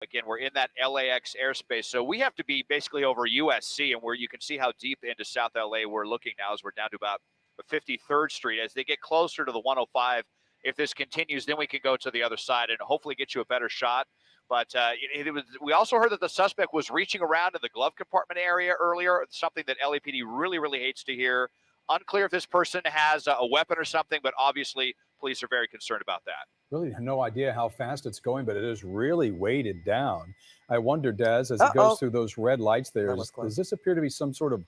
Again, we're in that LAX airspace, so we have to be basically over USC, and where you can see how deep into South LA we're looking now as we're down to about 53rd Street. As they get closer to the 105, if this continues, then we can go to the other side and hopefully get you a better shot. But we also heard that the suspect was reaching around in the glove compartment area earlier, something that LAPD really, really hates to hear. Unclear if this person has a weapon or something, but obviously police are very concerned about that. Really no idea how fast it's going, but it is really weighted down. I wonder, Des, as it goes through those red lights there, does this appear to be some sort of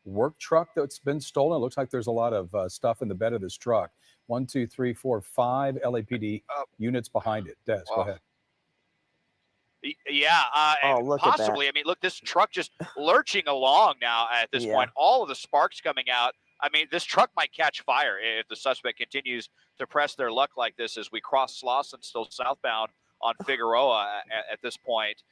work truck that's been stolen? It looks like there's a lot of stuff in the bed of this truck. 1, 2, 3, 4, 5 LAPD units behind it. Des, go ahead. Yeah, possibly. I mean, look, this truck just lurching along now at this point. All of the sparks coming out. I mean, this truck might catch fire if the suspect continues to press their luck like this as we cross Slauson, still southbound on Figueroa at this point.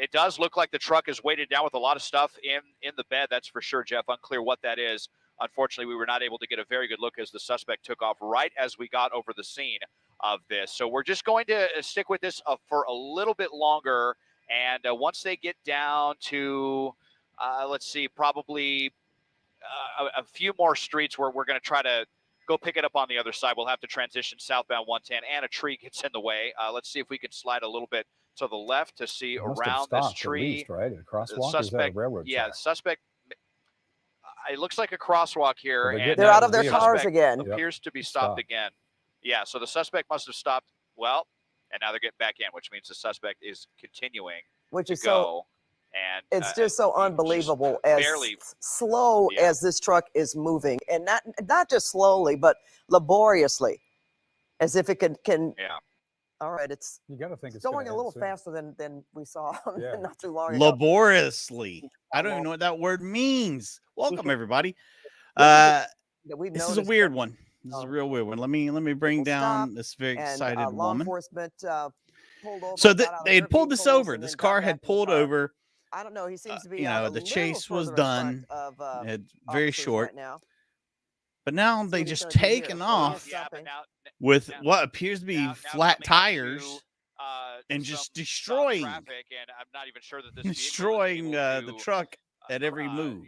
It does look like the truck is weighted down with a lot of stuff in the bed. That's for sure, Jeff. Unclear what that is. Unfortunately, we were not able to get a very good look as the suspect took off right as we got over the scene of this. So we're just going to stick with this for a little bit longer. And once they get down to, let's see, probably a few more streets where we're going to try to go pick it up on the other side. We'll have to transition southbound 110, and a tree gets in the way. Let's see if we can slide a little bit to the left to see around this tree. At least, right? A crosswalk, suspect, or is that a railroad track? Suspect. It looks like a crosswalk here. And they're out of their cars again. Appears to be stopped again. Yeah, so the suspect must have stopped. Well, and now they're getting back in, which means the suspect is continuing to go. And it's just so unbelievable as slow as this truck is moving, and not just slowly, but laboriously, as if it can. Yeah. All right, it's going a little faster than we saw not too long ago. Laboriously. I don't even know what that word means. Welcome everybody. This is a weird one. This is a real weird one. Let me bring down this very excited law woman. Enforcement pulled over. So they had pulled this over. This car had pulled over. I don't know. He seems to be. The chase was done. It's very short. But now they just taken off with what appears to be flat tires and just destroying traffic. And I'm not even sure that this destroying the truck at every move.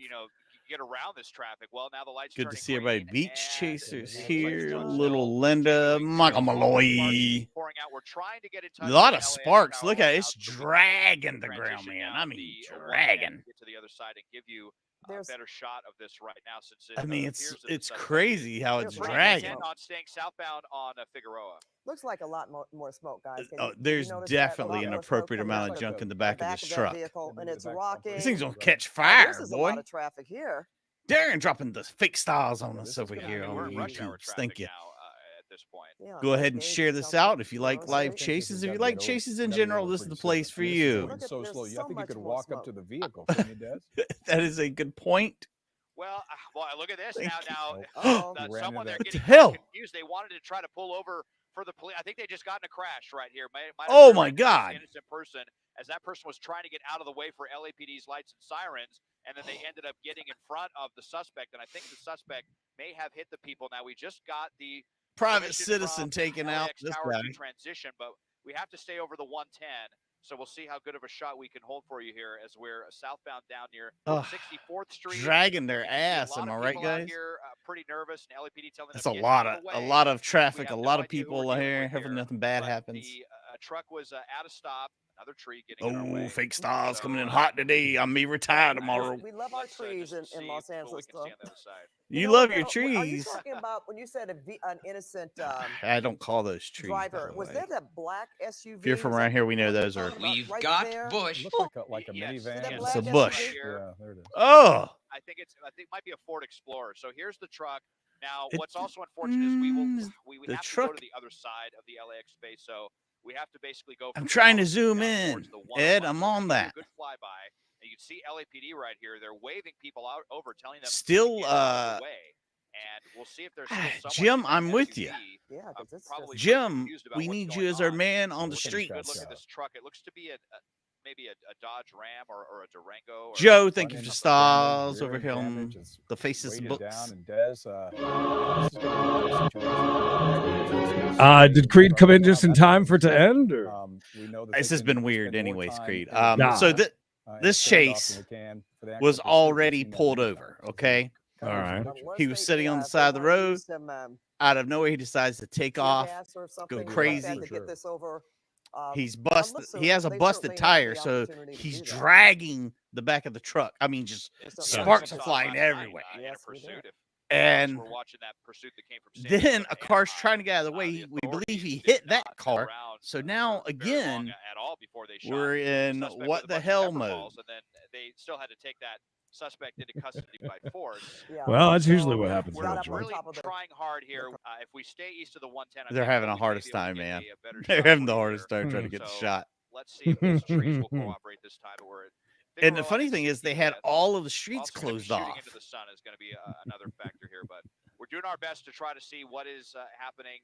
Get around this traffic. Well, now the lights. Good to see everybody. Beach chasers here. Little Linda, Michael Malloy. We're trying to get in touch. A lot of sparks. Look at it. It's dragging the ground, man. I mean, dragging. Get to the other side and give you a better shot of this right now. It's crazy how it's dragging. On staying southbound on Figueroa. Looks like a lot more smoke, guys. There's definitely an appropriate amount of junk in the back of this truck. And it's rocking. This thing's gonna catch fire, boy. A lot of traffic here. Darren dropping the fake stars on us over here on YouTube. Thank you. At this point. Go ahead and share this out if you like live chases. If you like chases in general, this is the place for you. So slow. I think you could walk up to the vehicle. Can you, Des? That is a good point. Well, look at this now. Someone there getting confused. They wanted to try to pull over for the police. I think they just got in a crash right here. Oh my God! Innocent person, as that person was trying to get out of the way for LAPD's lights and sirens, and then they ended up getting in front of the suspect. And I think the suspect may have hit the people. Now we just got the private citizen taken out. This guy transition, but we have to stay over the 110. So we'll see how good of a shot we can hold for you here as we're southbound down near 64th Street. Dragging their ass, am I right, guys? Here, pretty nervous, and LAPD telling them a lot of traffic, a lot of people here. Hoping nothing bad happens. The truck was out of stop. Another tree getting in our way. Fake stars coming in hot today. I'm me retired tomorrow. We love our trees in Los Angeles, though. You love your trees. Are you talking about when you said an innocent I don't don't call those trees. Driver. Was that a black SUV? If you're from around here, we know those are. We've got Bush. Looks like a minivan. It's a Bush. Yeah, there it is. Oh. I think it might be a Ford Explorer. So here's the truck. Now, what's also unfortunate is we have to go to the other side of the LAX space. So we have to basically go. I'm trying to zoom in, Ed. I'm on that. Good flyby. And you can see LAPD right here. They're waving people out over, telling them still to get out of the way. And we'll see if there's Jim, I'm with you. Yeah, Jim, we need you as our man on the street. Good look at this truck. It looks to be maybe a Dodge Ram or a Durango. Or Joe, thank you for the stars over here on the Faces Down. books. And Des, did Creed come in just in time for it to end? Or? This has been weird anyways, Creed. So this chase was already pulled over, okay? All right. He was sitting on the side of the road. Out of nowhere, he decides to take off, go crazy. He's busted. He has a busted tire, so he's dragging the back of the truck. I mean, just sparks are flying everywhere. And we're watching that pursuit that came from then a car's trying to get out of the way. We believe he hit that car. So now again, we're in what the hell mode. And then they still had to take that suspect into custody by force. Well, that's usually what happens. We're really trying hard here. If we stay east of the 110, they're having the hardest time, man. They're having the hardest time trying to get the shot. Let's see if these trees will cooperate this time. And the funny thing is, they had all of the streets closed off. Into the sun is going to be another factor here, but we're doing our best to try to see what is happening,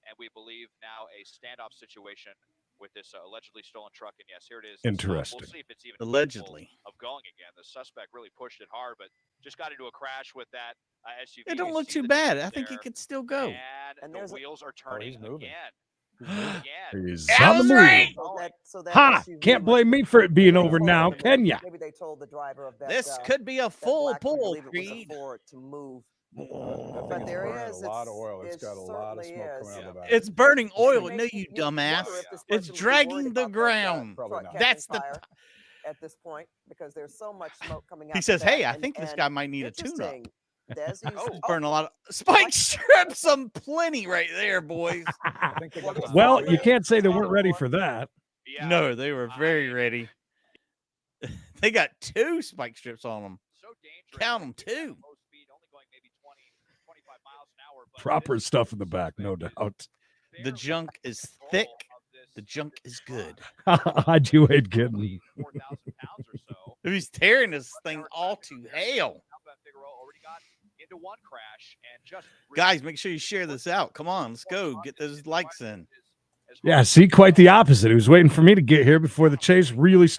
and we believe now a standoff situation with this allegedly stolen truck. And yes, here it is. Interesting. We'll see if it's even allegedly of going again. The suspect really pushed it hard, but just got into a crash with that SUV. It don't look too bad. I think he could still go. And the wheels are turning again. He's on the move. Ha! Can't blame me for it being over now, can ya? Maybe they told the driver of that. This could be a full pull, Creed. To move. But there is a lot of oil. It's got a lot of smoke coming out of the back. It's burning oil. No, you dumbass. It's dragging the ground. That's the at this point because there's so much smoke coming out. He says, "Hey, I think this guy might need a tune-up." Burn a lot of spike strips. Some plenty right there, boys. Well, you can't say they weren't ready for that. Yeah. No, they were very ready. They got 2 spike strips on them. So dangerous. Count them 2. Only going maybe 20, 25 miles an hour, but proper stuff in the back, no doubt. The junk is thick. The junk is good. I do hate kidding. 4,000 pounds or so. He's tearing this thing all to hell. Into one crash and just guys, make sure you share this out. Come on, let's go get those likes in. Yeah, see, quite the opposite. He was waiting for me to get here before the chase really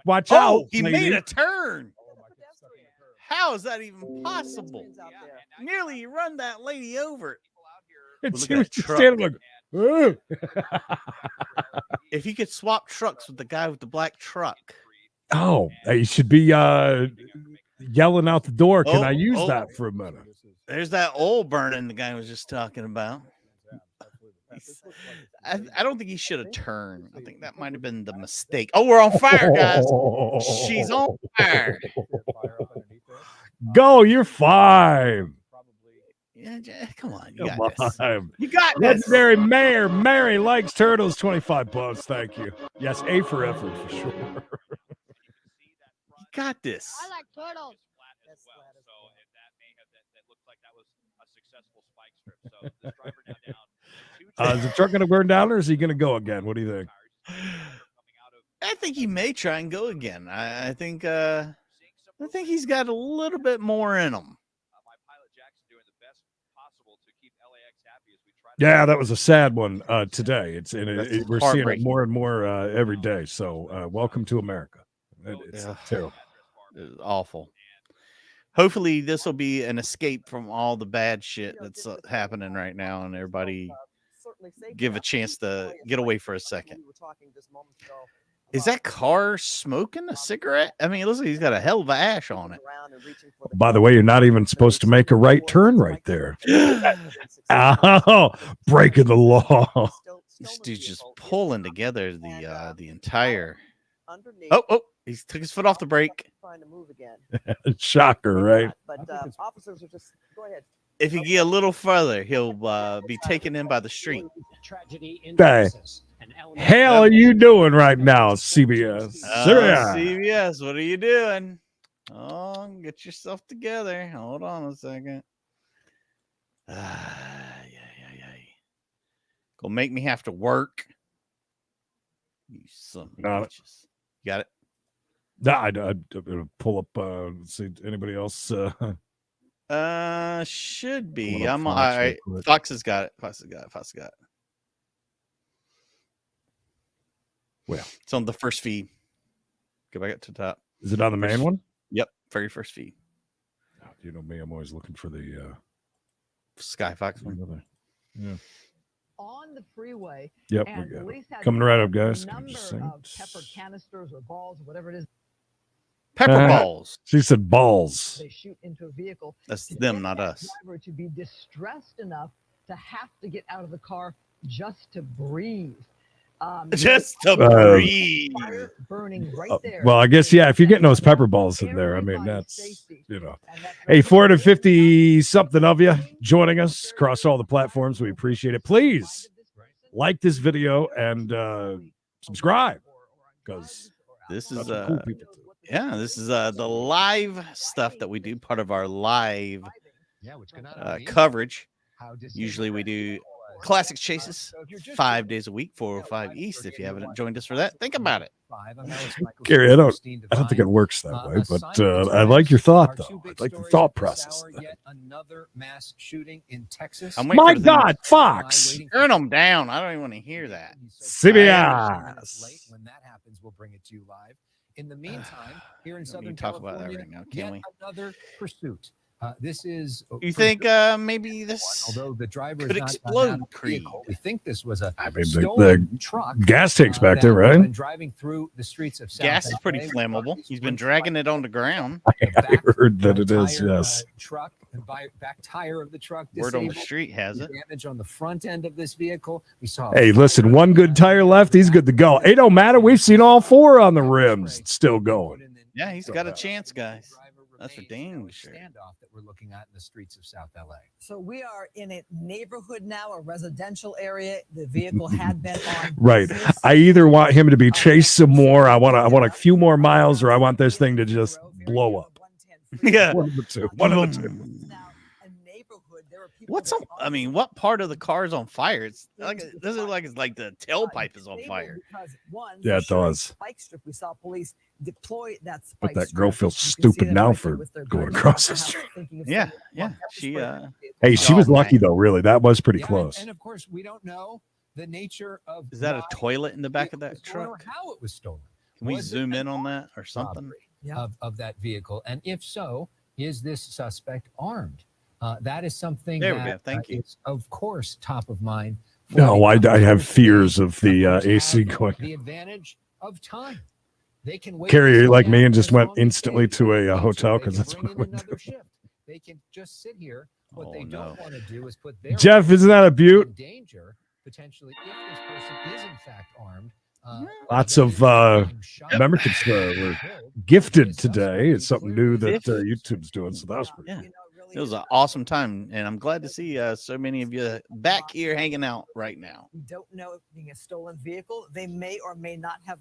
watch out. He made a turn. How is that even possible? Nearly run that lady over. She was just standing like, if he could swap trucks with the guy with the black truck. Oh, he should be yelling out the door. Can I use that for a minute? There's that oil burning the guy was just talking about. I don't think he should have turned. I think that might have been the mistake. Oh, we're on fire, guys. She's on fire. Go, you're fine. Yeah, come on. You got this. You got this. Legendary Mayor Mary likes turtles. 25 bucks. Thank you. Yes, A for effort for sure. Got this. I like turtles. So that may have that looks like that was a successful spike strip. So this driver now down. Is the truck going to burn down, or is he going to go again? What do you think? I think he may try and go again. I think he's got a little bit more in him. My pilot Jackson doing the best possible to keep LAX happy as we try. Yeah, that was a sad one today. We're seeing it more and more every day. So welcome to America. It's terrible. It's awful. Hopefully this will be an escape from all the bad shit that's happening right now, and everybody give a chance to get away for a second. Is that car smoking a cigarette? I mean, it looks like he's got a hell of a ash on it. By the way, you're not even supposed to make a right turn right there. Oh, breaking the law. This dude's just pulling together the entire. Oh, he took his foot off the brake. Trying to move again. Shocker, right? But officers are just go ahead. If you get a little further, he'll be taken in by the street. Hey, hell are you doing right now, CBS? CBS, what are you doing? Oh, get yourself together. Hold on a second. Gonna make me have to work. You son of bitches. You got it? I'd pull up. See anybody else? Should be. I'm all right. Fox has got it. Fox has got it. Well, it's on the first feed. Go back up to the top. Is it on the main one? Yep, very first feed. You know me, I'm always looking for the Skyfox one. Yeah. On the freeway. Yep, and we got police it. Coming right up, guys. Number of pepper canisters or balls, whatever it is. Pepper balls. She said balls. They shoot into a vehicle. That's them, not us. Driver to be distressed enough to have to get out of the car just to breathe. Just to breathe. Burning right there. Well, I guess, yeah, if you're getting those pepper balls in there, I mean, that's, you know. Hey, 450 something of you joining us across all the platforms. We appreciate it. Please like this video and subscribe, because this is cool people too. Yeah, this is the live stuff that we do, part of our live coverage. Usually we do classic chases 5 days a week, 405 East. If you haven't joined us for that, think about it. Gary, I don't think it works that way, but I like your thought, though. I like the thought process. Another mass shooting in Texas. My God, Fox! Turn them down. I don't even want to hear that. CBS. When that happens, we'll bring it to you live. In the meantime, here in Southern talk about that right now, can't we? Another pursuit. This is. You think maybe this? Although the driver could explode. We think this was a the truck. Gas tank's back there, right? Been driving through the streets of South gas is LA. pretty flammable. He's been dragging it on the ground. I heard that it is. Yes. Truck and back tire of the truck. Word on the street has it. Damage on the front end of this vehicle. We saw. Hey, listen, one good tire left. He's good to go. It don't matter. We've seen all four on the rims still going. Yeah, he's got a chance, guys. That's for dang sure. Standoff that we're looking at in the streets of South LA. So we are in a neighborhood now, a residential area. The vehicle had been on. Right. I either want him to be chased some more. I want a few more miles, or I want this thing to just blow up. Yeah. One of the two. One of the two. What's on? I mean, what part of the car is on fire? It's like does it like it's like the tailpipe is on fire? Yeah, it does. Spike strip. We saw police deploy that spike But that strip. girl feels You can see stupid them now right for there with their going gun across the out, street. thinking of Yeah, something yeah. like She Hey, she was lucky though. Really, that was pretty Yeah, close. And of course, we don't know the nature of. Is that a why toilet in the back of it that was stolen or truck? how it was stolen? Can we Was it zoom an in on that armed or something? robbery of that vehicle? And if so, is this suspect armed? That is something There we that go. Thank you. is, of course, top of mind. for No, the I have fears of the Companies AC have going. The advantage of time. They can wait. Carrie, to are you sit like me down and just as went long as instantly they to a need hotel? They 'Cause can that's bring what in I would another do. shift. They can just sit here. What Oh, they no. don't want to do is put their Jeff, isn't that a beaut? in danger potentially if this person is in fact armed. Lots then of being shot memberships were killed. gifted This today. suspect It's something new that clearly YouTube's doing, so that was pretty. Yeah. It was an awesome time, and I'm glad to see so many of you back here hanging out right now. We don't know if being a stolen vehicle. They may or may not have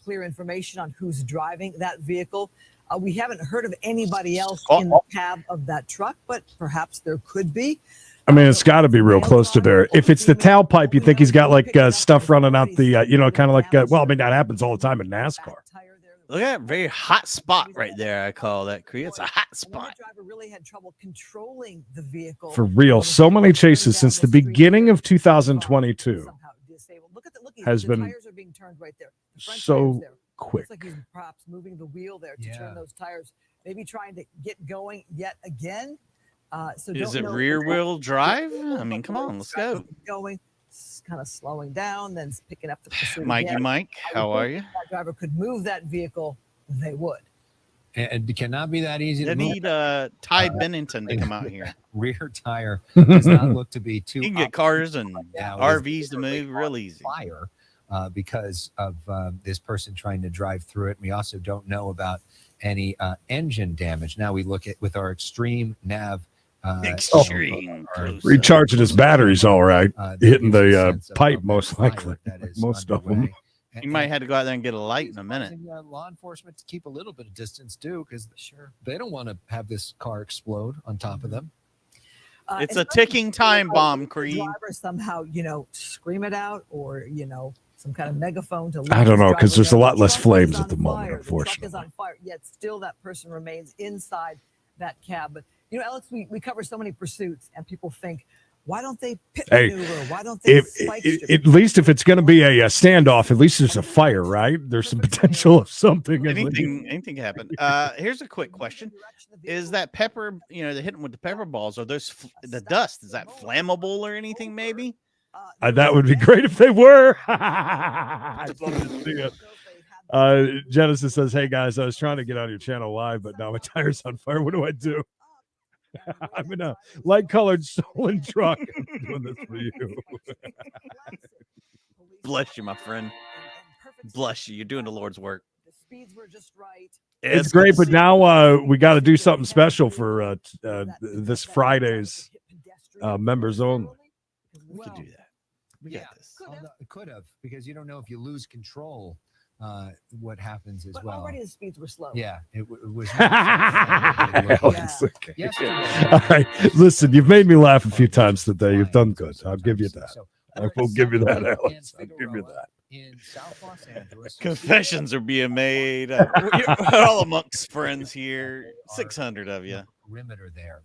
clear information on who's driving that vehicle. We haven't heard of anybody else in the cab of that truck, but perhaps there could be. I mean, it's got to be real close to there. If it's the tailpipe, you think he's got like stuff running out the, kind of like, well, I mean, that happens all the time in NASCAR. Look at that very hot spot right there. I call that, Cree. It's a hot spot. The driver really had trouble controlling the vehicle. For real, so many chases since the beginning of 2022 has been tires are being turned right there. The front so tires there. quick. Looks like he's perhaps moving the wheel there to Yeah. turn those tires, maybe trying to get going yet again. So Is don't it know rear if wheel that's- drive? I mean, come on, let's go. Going, kind of slowing down, then picking up the pursuit Mikey again. Mike, how are you? If that driver could move that vehicle, they would. And it cannot be that easy I to move. need Ty Bennington to come out here. Rear tire does not look to be too. You can get cars and Now, it is RVs to move real easy. Fire because of this person trying to drive through it. We also don't know about any engine damage. Now we look at with our extreme nav. Extreme close-up. Recharging his batteries, all right. that Hitting gives a the sense of pipe, the most fire likely. that is Most of them. underway. You might have to go out there and get a light in a minute. Law enforcement to keep a little bit of distance too, because they don't want to have this car explode on top of them. It's as a much as ticking the time bomb, the Creed. driver somehow, scream it out, or some kind of megaphone to. I don't know, 'cause there's a lot The less truck flames is at the on moment, fire. The truck is unfortunately. on fire, yet still that person remains inside that cab. But Alex, we cover so many pursuits, and people think, Why don't they pit Hey, maneuver? Why don't they at least if it's going to be a standoff, at least there's a fire, right? There's some potential of something. Anything can happen. Here's a quick question: is that pepper? You know, they're hitting with the pepper balls. Are those the dust? Is that flammable or anything? Maybe. That would be great if they were. I'd love to see it. Genesis says, "Hey guys, I was trying to get on your channel live, but now my tire's on fire. What do I do? I'm in a light-colored stolen truck. I'm doing this for you." Bless you, my friend. Bless you. You're doing the Lord's work. The speeds were just right. It's great, but now we got to do something special for this Friday's members only. We could do that. We got this. It could have, because you don't know if you lose control. What happens as but well. Already the speeds were slow. Yeah, it was. All right, listen, you've made me laugh a few times today. You've done good. I'll give you that. I will give you that, Alex. I'll give you that. In South Los Angeles, confessions are being made. We're all amongst friends here. 600 of you. Perimeter there.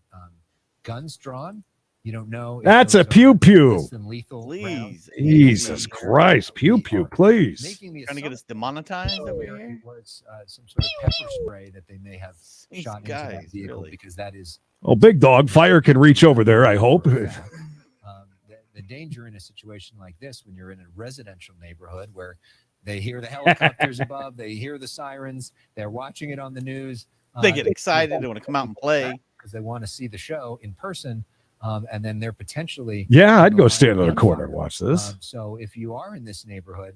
Guns drawn. You don't know. That's a pew pew. Please. Jesus Christ. Pew pew, please. Trying to get us demonetized over here? It was some sort of pepper spray that they may have shot into that vehicle, because that is. Oh, big dog. Fire can reach over there, I hope. The danger in a situation like this, when you're in a residential neighborhood where they hear the helicopters above, they hear the sirens, they're watching it on the news. They get excited. They want to come out and play. Because they want to see the show in person. And then they're potentially. Yeah, I'd go stand in the corner and watch this. So if you are in this neighborhood,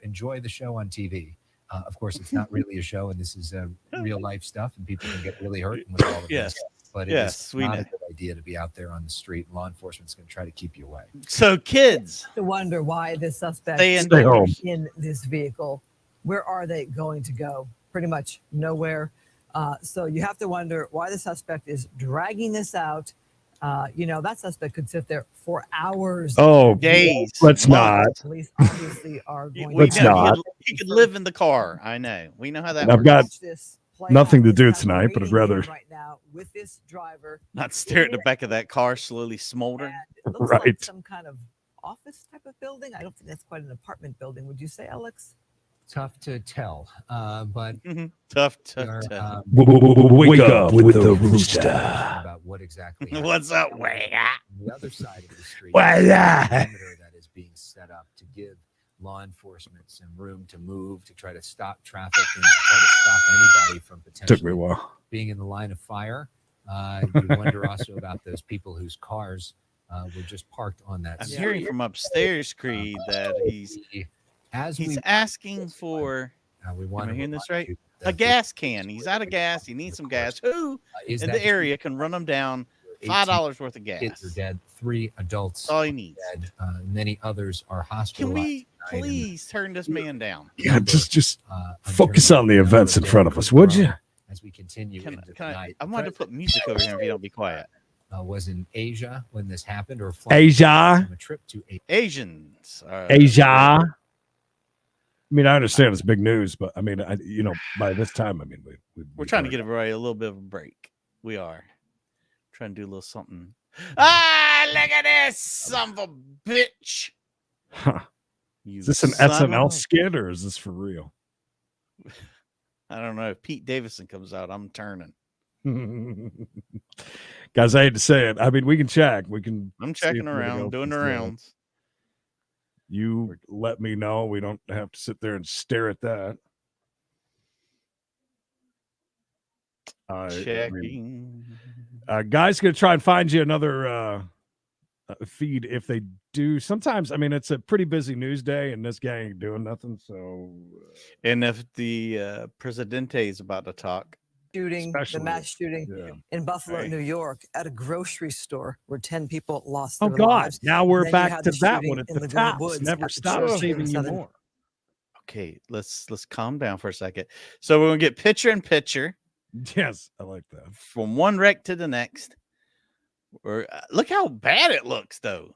enjoy the show on TV. Of course, it's not really a show, and this is real life stuff, and people can get really hurt with all of this. But it's not a good idea to be out there on the street. Law enforcement's going to try to keep you away. So kids, to wonder why the suspect stay home in this vehicle. Where are they going to go? Pretty much nowhere. So you have to wonder why the suspect is dragging this out. That suspect could sit there for hours. Oh, days. Let's not. Police obviously are going. Let's not. He could live in the car. I know. We know how that I've works. got nothing to do tonight, but I'd rather right now with this driver not stare at the back of that car slowly smolder. Right. Like some kind of office type of building. I don't think that's quite an apartment building. Would you say, Alex? Tough to tell, but tough to tell. Wake up with the rooster. About what exactly? What's up, wake up? On the other side of the street, that is being set up to give law enforcement some room to move, to try to stop traffic, and to try to stop anybody from potentially took me a while being in the line of fire. You wonder also about those people whose cars were just parked on that. I'm hearing from upstairs, Creed, that he's asking for. Am I hearing this right? A gas can. He's out of gas. He needs some gas. Who in the area can run him down $5 worth of gas? Kids are dead. 3 adults. That's all he needs. Dead. Many others are hospitalized. Can we please turn this man down? Yeah, just focus on the events in front of us, would you? As we continue into tonight. I wanted to put music over here if you don't be quiet. Was in Asia when this happened, or Asia? A trip to Asians. Asia. I mean, I understand it's big news, but I mean, by this time, I mean, we're trying to give everybody a little bit of a break. We are trying to do a little something. Ah, look at this, son of a bitch. Huh. Is this an SNL skit or is this for real? I don't know. If Pete Davidson comes out, I'm turning. Guys, I hate to say it. I mean, we can check. I'm checking around, doing the rounds. You let me know. We don't have to sit there and stare at that. Checking. Guys, gonna try and find you another feed if they do. Sometimes, I mean, it's a pretty busy news day, and this guy ain't doing nothing. So, and if the Presidente is about to talk. The mass shooting in Buffalo, New York, at a grocery store where 10 people lost their lives. Now we're back to that one at the top. Never stop saving you more. Okay, let's calm down for a second. So we're gonna get picture in picture. Yes, I like that. From one wreck to the next. Or look how bad it looks, though.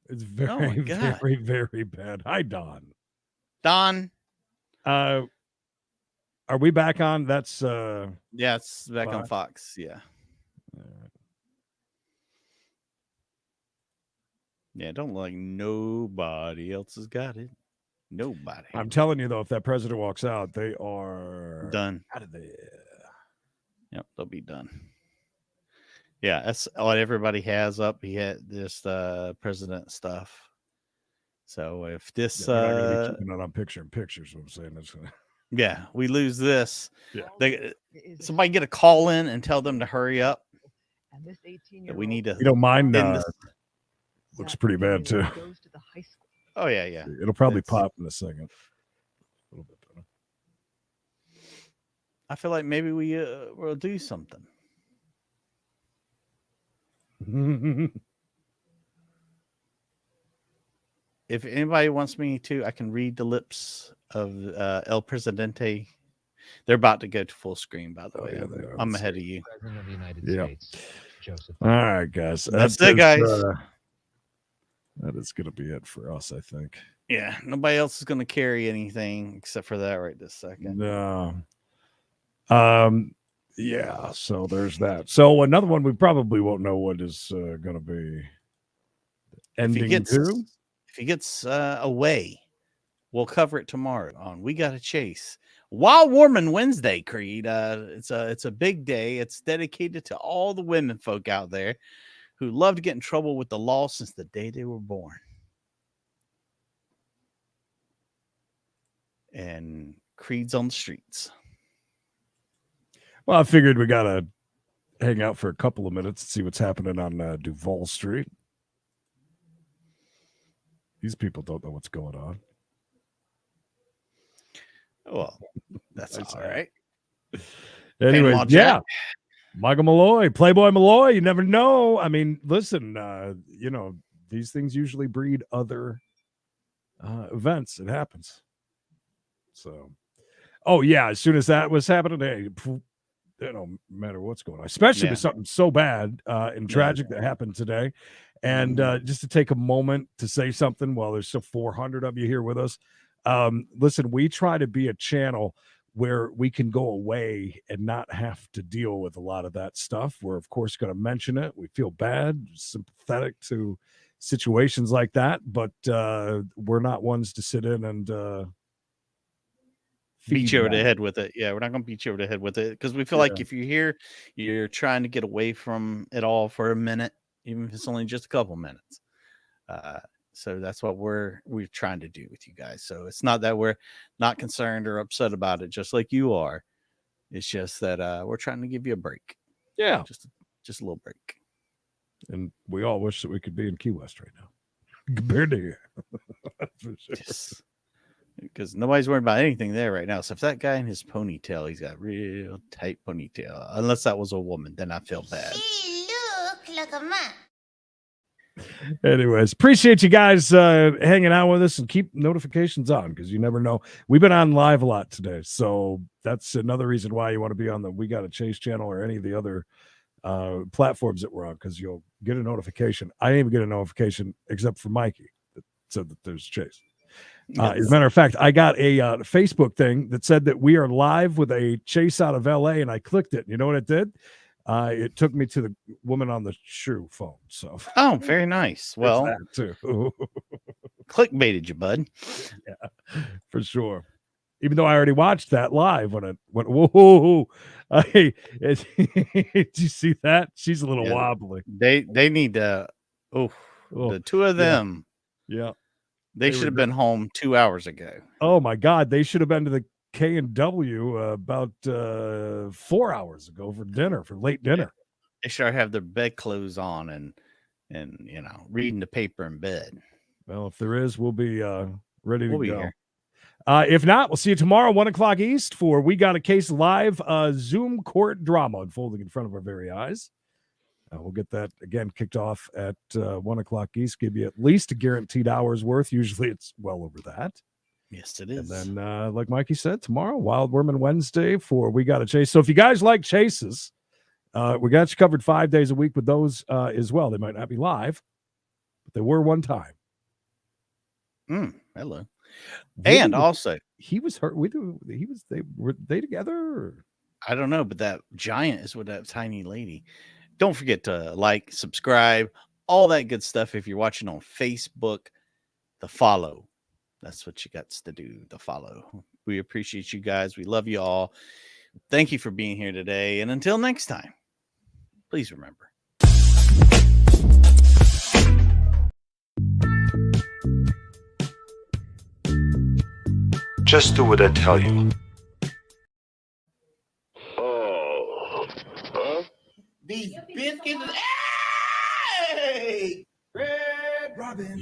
It's very, very, very bad. Hi, Don. Don. Are we back on? That's yeah, it's back on Fox. Yeah. Yeah, don't look like nobody else has got it. Nobody. I'm telling you, though, if that president walks out, they are done. Out of there. Yep, they'll be done. Yeah, that's what everybody has up. He had this president stuff. So if this we're not going to be keeping it on pictures, what I'm saying. That's yeah, we lose this. Yeah. Somebody get a call in and tell them to hurry up. And this 18-year-old, that we need to. You don't mind. Looks pretty bad too. Oh yeah. It'll probably pop in a second. A little bit better. I feel like maybe we'll do something. If anybody wants me to, I can read the lips of El Presidente. They're about to go to full screen, by the way. Yeah, I'm ahead of you. President of the United States, Joseph. All right, guys. That's it, guys. That is going to be it for us, I think. Yeah, nobody else is going to carry anything except for that right this second. No. Yeah, so there's that. So another one we probably won't know what is going to be ending to. If he gets away, we'll cover it tomorrow on We Gotta Chase. Wild Woman Wednesday, Creed. It's a big day. It's dedicated to all the women folk out there who love to get in trouble with the law since the day they were born. And Creed's on the streets. Well, I figured we got to hang out for a couple of minutes and see what's happening on Duval Street. These people don't know what's going on. Well, that's all right. Anyways, yeah. Michael Malloy, Playboy Malloy, you never know. I mean, listen, these things usually breed other events. It happens. So, oh, yeah, as soon as that was happening, hey, it don't matter what's going on, especially with something so bad and tragic that happened today. And just to take a moment to say something while there's still 400 of you here with us. Listen, we try to be a channel where we can go away and not have to deal with a lot of that stuff. We're, of course, going to mention it. We feel bad, sympathetic to situations like that, but we're not ones to sit in and beat you over the head with it. Yeah, we're not going to beat you over the head with it because we feel like if you're here, you're trying to get away from it all for a minute, even if it's only just a couple minutes. So that's what we're trying to do with you guys. So it's not that we're not concerned or upset about it, just like you are. It's just that we're trying to give you a break. Yeah, just a little break. And we all wish that we could be in Key West right now, compared to here. For sure. Yes. Because nobody's worried about anything there right now. So if that guy in his ponytail, he's got real tight ponytail. Unless that was a woman, then I feel bad. She look like a man. Anyways, appreciate you guys hanging out with us and keep notifications on because you never know. We've been on live a lot today. So that's another reason why you want to be on the We Gotta Chase channel or any of the other platforms that we're on because you'll get a notification. I didn't even get a notification except for Mikey that said that there's Chase. As a matter of fact, I got a Facebook thing that said that we are live with a Chase out of LA, and I clicked it. You know what it did? It took me to the woman on the shoe phone. So, oh, very nice. Well, that too. Clickbaited you, bud. Yeah, for sure. Even though I already watched that live when it went, whoa. Hey, did you see that? She's a little wobbly. They need to. The two of them. Yeah. They should have been home 2 hours ago. Oh my God. They should have been to the K&W about 4 hours ago for dinner, for late dinner. They should have their bed clothes on and reading the paper in bed. Well, if there is, we'll be ready to go. Here. If not, we'll see you tomorrow, 1 o'clock East for We Got a Case live Zoom court drama unfolding in front of our very eyes. We'll get that again kicked off at 1 o'clock East. Give you at least a guaranteed hour's worth. Usually it's well over that. Yes, it is. And then, like Mikey said, tomorrow, Wild Woman Wednesday for We Got a Chase. So if you guys like chases, we got you covered 5 days a week with those as well. They might not be live, but they were one time. Hello. And also, he was hurt. Were they together? Or? I don't know, but that giant is with that tiny lady. Don't forget to like, subscribe, all that good stuff. If you're watching on Facebook, the follow. That's what you got to do, the follow. We appreciate you guys. We love you all. Thank you for being here today. And until next time, please remember. Just do what I tell you. These biscuits. Hey! Red Robin.